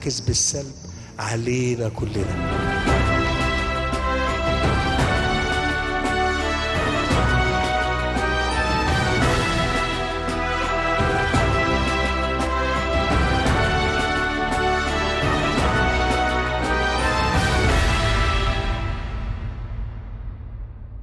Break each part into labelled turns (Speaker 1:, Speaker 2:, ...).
Speaker 1: يركز بالسلب علينا كلنا.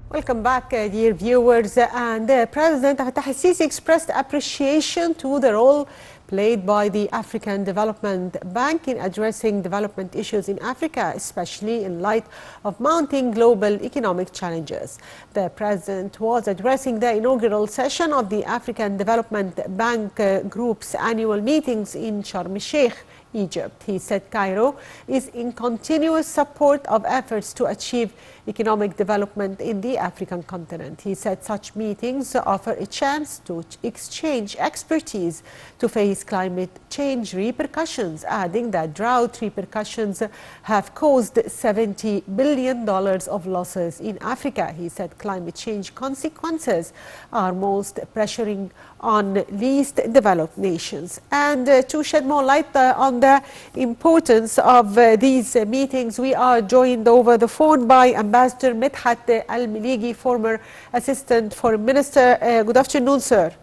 Speaker 2: Welcome back, dear viewers. And President Fattah el-Sisi expressed appreciation to the role played by the African Development Bank in addressing development issues in Africa, especially in light of mounting global economic challenges. The President was addressing the inaugural session of the African Development Bank Group's annual meetings in Sharm el-Sheikh, Egypt. He said Cairo is in continuous support of efforts to achieve economic development in the African continent. He said such meetings offer a chance to exchange expertise to face climate change repercussions, adding that drought repercussions have caused $70 billion of losses in Africa. He said climate change consequences are most pressuring on least developed nations. And to shed more light on the importance of these meetings, we are joined over the phone by Ambassador Midhat Al-Maligi, former Assistant Foreign Minister. Good afternoon, sir.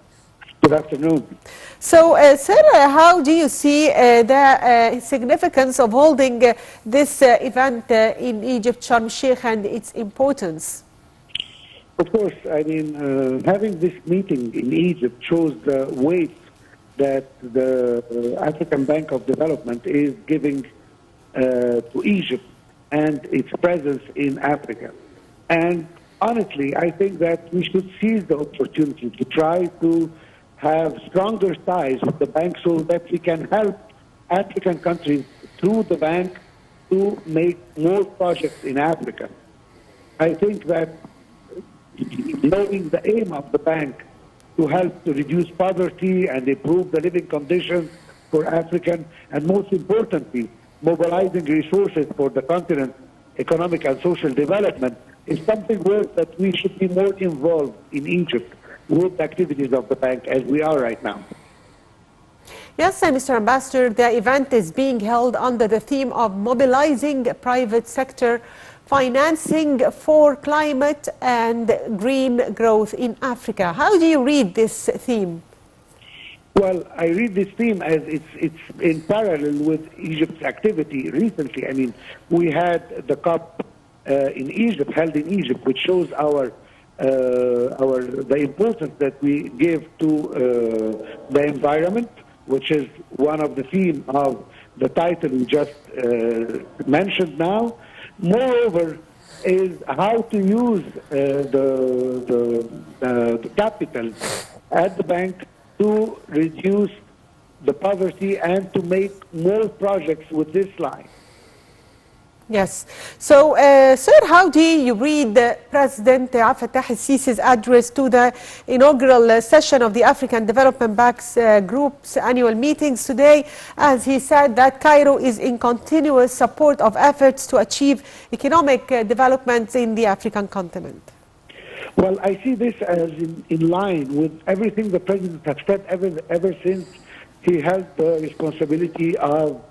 Speaker 3: Good afternoon.
Speaker 2: So, sir, how do you see the significance of holding this event in Egypt, Sharm el-Sheikh, and its importance?
Speaker 3: Of course, I mean, having this meeting in Egypt shows the weight that the African Bank of Development is giving to Egypt and its presence in Africa. And honestly, I think that we should seize the opportunity to try to have stronger ties with the bank so that we can help African countries through the bank to make more projects in Africa. I think that knowing the aim of the bank to help to reduce poverty and improve the living conditions for African, and most importantly, mobilizing resources for the continent's economic and social development is something where that we should be more involved in Egypt with the activities of the bank as we are right now.
Speaker 2: Yes, Mr. Ambassador, the event is being held under the theme of mobilizing private sector financing for climate and green growth in Africa. How do you read this theme?
Speaker 3: Well, I read this theme as it's in parallel with Egypt's activity recently. I mean, we had the COP in Egypt, held in Egypt, which shows the importance that we give to the environment, which is one of the themes of the title we just mentioned now. Moreover, is how to use the capital at the bank to reduce the poverty and to make more projects with this line.
Speaker 2: Yes. So, sir, how do you read President Fattah el-Sisi's address to the inaugural session of the African Development Bank's group's annual meetings today, as he said that Cairo is in continuous support of efforts to achieve economic development in the African continent?
Speaker 3: Well, I see this as in line with everything the President has said ever since he held the responsibility of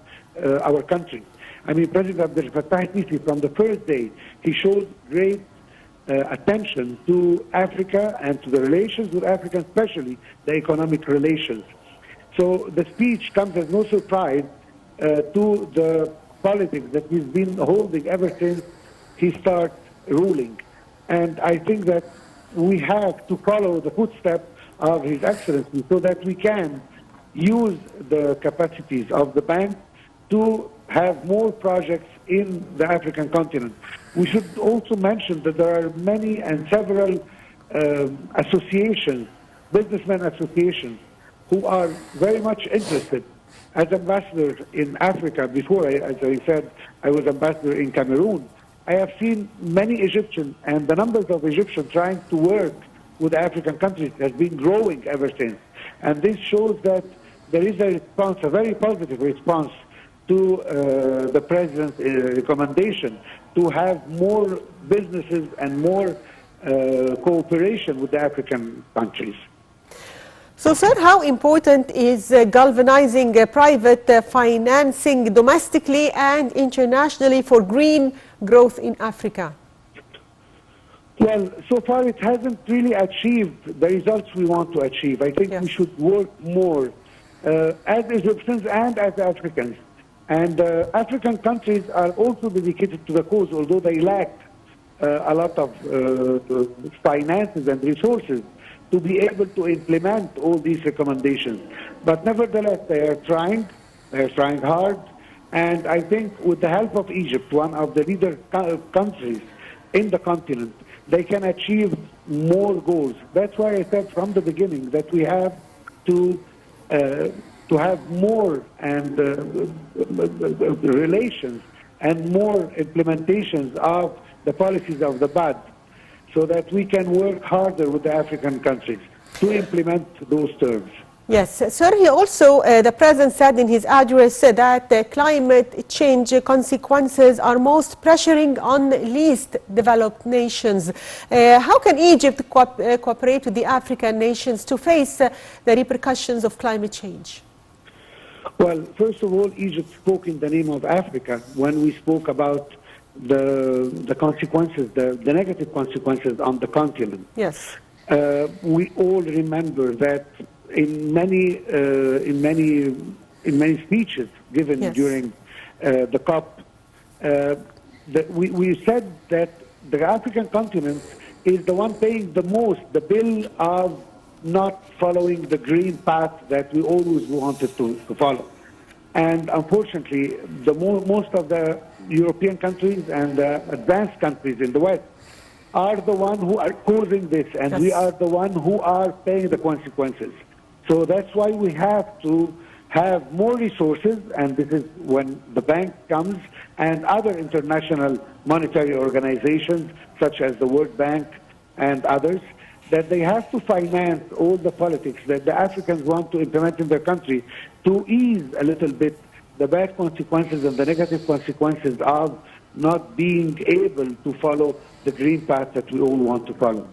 Speaker 3: our country. I mean, President Abdel Fattah el-Sisi, from the first day, he showed great attention to Africa and to the relations with Africa, especially the economic relations. So the speech comes as no surprise to the politics that he's been holding ever since he started ruling. And I think that we have to follow the footsteps of His Excellency so that we can use the capacities of the bank to have more projects in the African continent. We should also mention that there are many and several associations, businessmen associations, who are very much interested. As ambassador in Africa, before, as I said, I was ambassador in Cameroon, I have seen many Egyptians, and the numbers of Egyptians trying to work with African countries has been growing ever since. And this shows that there is a response, a very positive response to the President's recommendation to have more businesses and more cooperation with the African countries.
Speaker 2: So, sir, how important is galvanizing private financing domestically and internationally for green growth in Africa?
Speaker 3: Well, so far it hasn't really achieved the results we want to achieve. I think we should work more as Egyptians and as Africans. And African countries are also dedicated to the cause, although they lack a lot of finances and resources to be able to implement all these recommendations. But nevertheless, they are trying hard. And I think with the help of Egypt, one of the leader countries in the continent, they can achieve more goals. That's why I said from the beginning that we have to have more and relations and more implementations of the policies of the BAD, so that we can work harder with the African countries to implement those terms.
Speaker 2: Yes, sir, he also, the President said in his address that climate change consequences are most pressuring on least developed nations. How can Egypt cooperate with the African nations to face the repercussions of climate change?
Speaker 3: Well, first of all, Egypt spoke in the name of Africa when we spoke about the consequences, the negative consequences on the continent.
Speaker 2: Yes.
Speaker 3: We all remember that in many speeches given during the COP, we said that the African continent is the one paying the most the bill of not following the green path that we always wanted to follow. And unfortunately, most of the European countries and advanced countries in the West are the ones who are causing this, and we are the ones who are paying the consequences. So that's why we have to have more resources, and this is when the bank comes and other international monetary organizations such as the World Bank and others, that they have to finance all the politics that the Africans want to implement in their country to ease a little bit the bad consequences and the negative consequences of not being able to follow the green path that we all want to follow.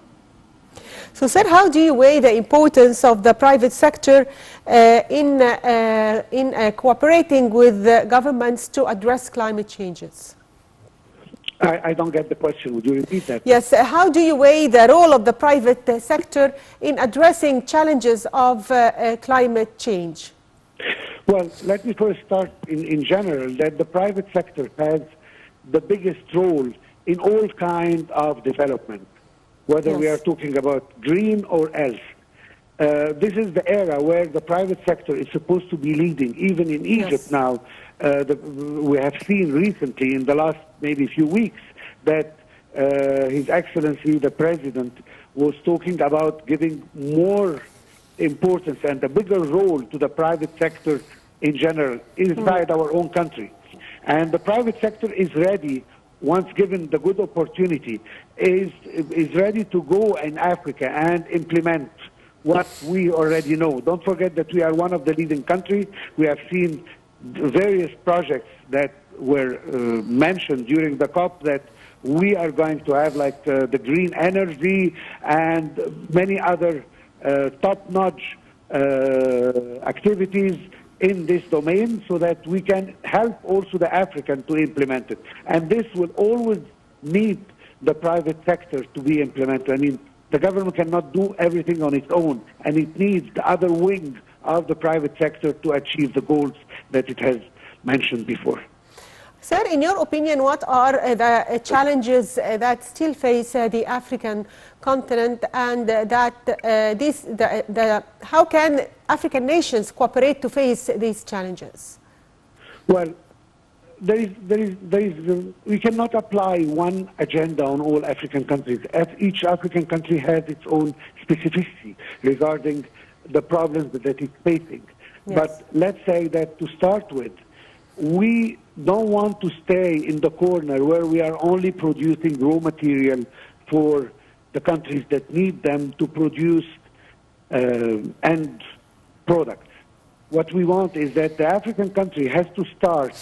Speaker 2: So, sir, how do you weigh the importance of the private sector in cooperating with governments to address climate changes?
Speaker 3: I don't get the question. Would you repeat that?
Speaker 2: Yes. How do you weigh the role of the private sector in addressing challenges of climate change?
Speaker 3: Well, let me first start in general that the private sector has the biggest role in all kinds of development, whether we are talking about green or else. This is the era where the private sector is supposed to be leading. Even in Egypt now, we have seen recently in the last maybe few weeks that His Excellency the President was talking about giving more importance and a bigger role to the private sector in general inside our own country. And the private sector is ready, once given the good opportunity, is ready to go in Africa and implement what we already know. Don't forget that we are one of the leading countries. We have seen various projects that were mentioned during the COP that we are going to have, like the green energy and many other top-notch activities in this domain, so that we can help also the African to implement it. And this will always need the private sector to be implemented. I mean, the government cannot do everything on its own, and it needs the other wing of the private sector to achieve the goals that it has mentioned before.
Speaker 2: Sir, in your opinion, what are the challenges that still face the African continent, and how can African nations cooperate to face these challenges?
Speaker 3: Well, we cannot apply one agenda on all African countries. Each African country has its own specificity regarding the problems that it's facing. Yes. But let's say that to start with, we don't want to stay in the corner where we are only producing raw material for the countries that need them to produce end products. What we want is that the African country has to start,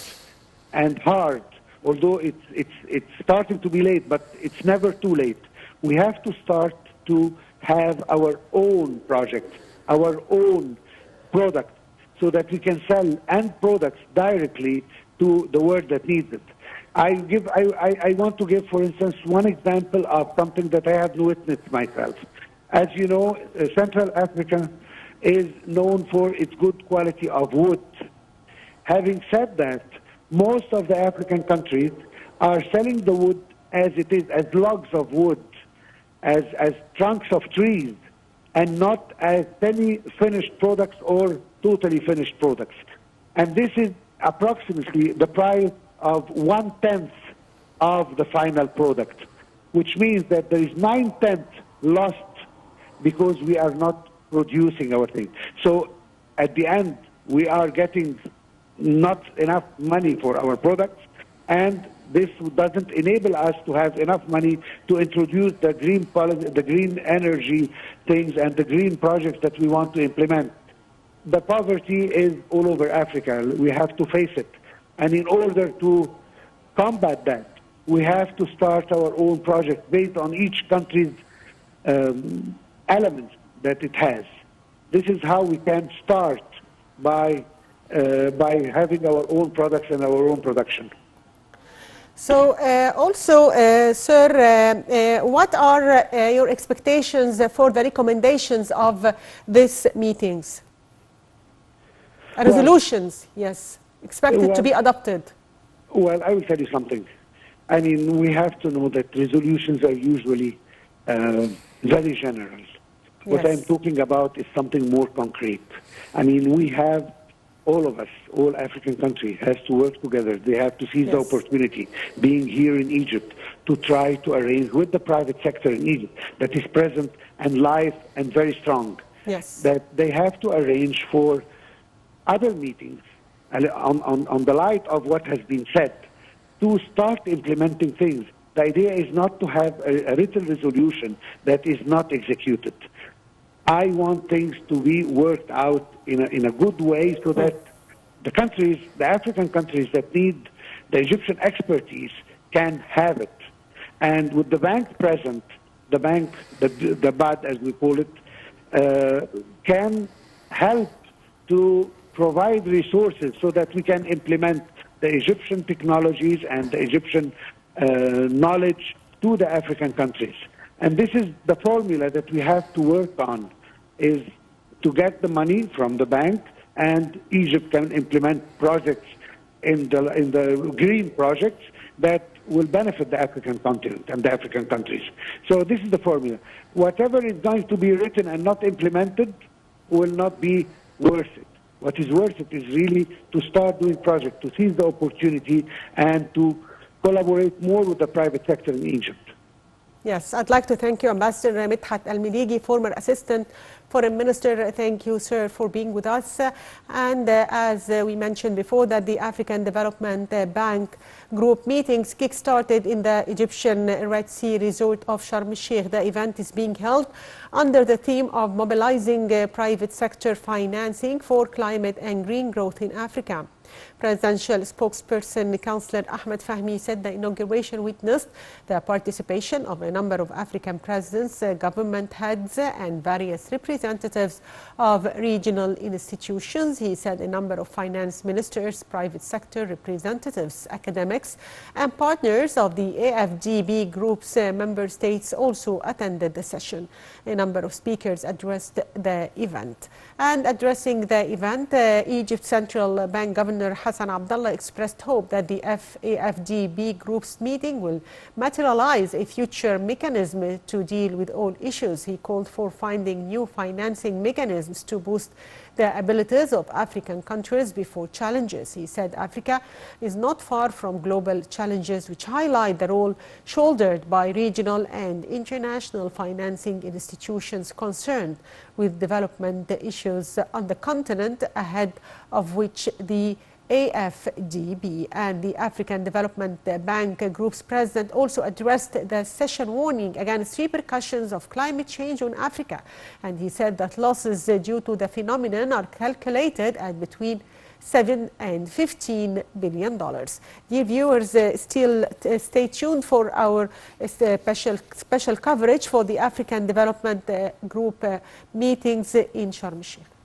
Speaker 3: and hard, although it's starting to be late, but it's never too late. We have to start to have our own project, our own product so that we can sell end products directly to the world that needs it. I want to give, for instance, one example of something that I have witnessed myself. As you know, Central Africa is known for its good quality of wood. Having said that, most of the African countries are selling the wood as it is, as logs of wood, as trunks of trees, and not as semi-finished products or totally finished products. And this is approximately the price of 1/10 of the final product, which means that there is 9/10 lost because we are not producing our thing. So at the end, we are getting not enough money for our products, and this doesn't enable us to have enough money to introduce the green policy, the green energy things, and the green projects that we want to implement. The poverty is all over Africa. We have to face it. And in order to combat that, we have to start our own project based on each country's elements that it has. This is how we can start by having our own products and our own production.
Speaker 2: So also, sir, what are your expectations for the recommendations of these meetings? Resolutions, yes, expected to be adopted.
Speaker 3: Well, I will tell you something. I mean, we have to know that resolutions are usually very general. What I'm talking about is something more concrete. I mean, we have, all of us, all African countries, has to work together. They have to seize the opportunity, being here in Egypt, to try to arrange with the private sector in Egypt that is present and live and very strong.
Speaker 2: Yes.
Speaker 3: That they have to arrange for other meetings on the light of what has been said to start implementing things. The idea is not to have a written resolution that is not executed. I want things to be worked out in a good way so that the countries, the African countries that need the Egyptian expertise can have it. And with the bank present, the bank, the BAD as we call it, can help to provide resources so that we can implement the Egyptian technologies and the Egyptian knowledge to the African countries. And this is the formula that we have to work on, is to get the money from the bank, and Egypt can implement projects in the green projects that will benefit the African continent and the African countries. So this is the formula. Whatever is going to be written and not implemented will not be worth it. What is worth it is really to start doing projects, to seize the opportunity, and to collaborate more with the private sector in Egypt.
Speaker 2: Yes, I'd like to thank you, Ambassador Midhat Al-Miligi, former Assistant Foreign Minister. Thank you, sir, for being with us. And as we mentioned before, that the African Development Bank group meetings kick-started in the Egyptian Red Sea resort of Sharm el-Sheikh. The event is being held under the theme of mobilizing private sector financing for climate and green growth in Africa. Presidential spokesperson Councillor Ahmed Fahmy said the inauguration witnessed the participation of a number of African presidents, government heads, and various representatives of regional institutions. He said a number of finance ministers, private sector representatives, academics, and partners of the AFDB group's member states also attended the session. A number of speakers addressed the event. And addressing the event, Egypt Central Bank Governor Hassan Abdullah expressed hope that the AFDB group's meeting will materialize a future mechanism to deal with all issues. He called for finding new financing mechanisms to boost the abilities of African countries before challenges. He said Africa is not far from global challenges, which highlight the role shouldered by regional and international financing institutions concerned with development issues on the continent, ahead of which the AFDB and the African Development Bank Group's president also addressed the session, warning against repercussions of climate change on Africa. And he said that losses due to the phenomenon are calculated at between 7 and $15 billion. Dear viewers, still stay tuned for our special coverage for the African Development Group meetings in Sharm el-Sheikh.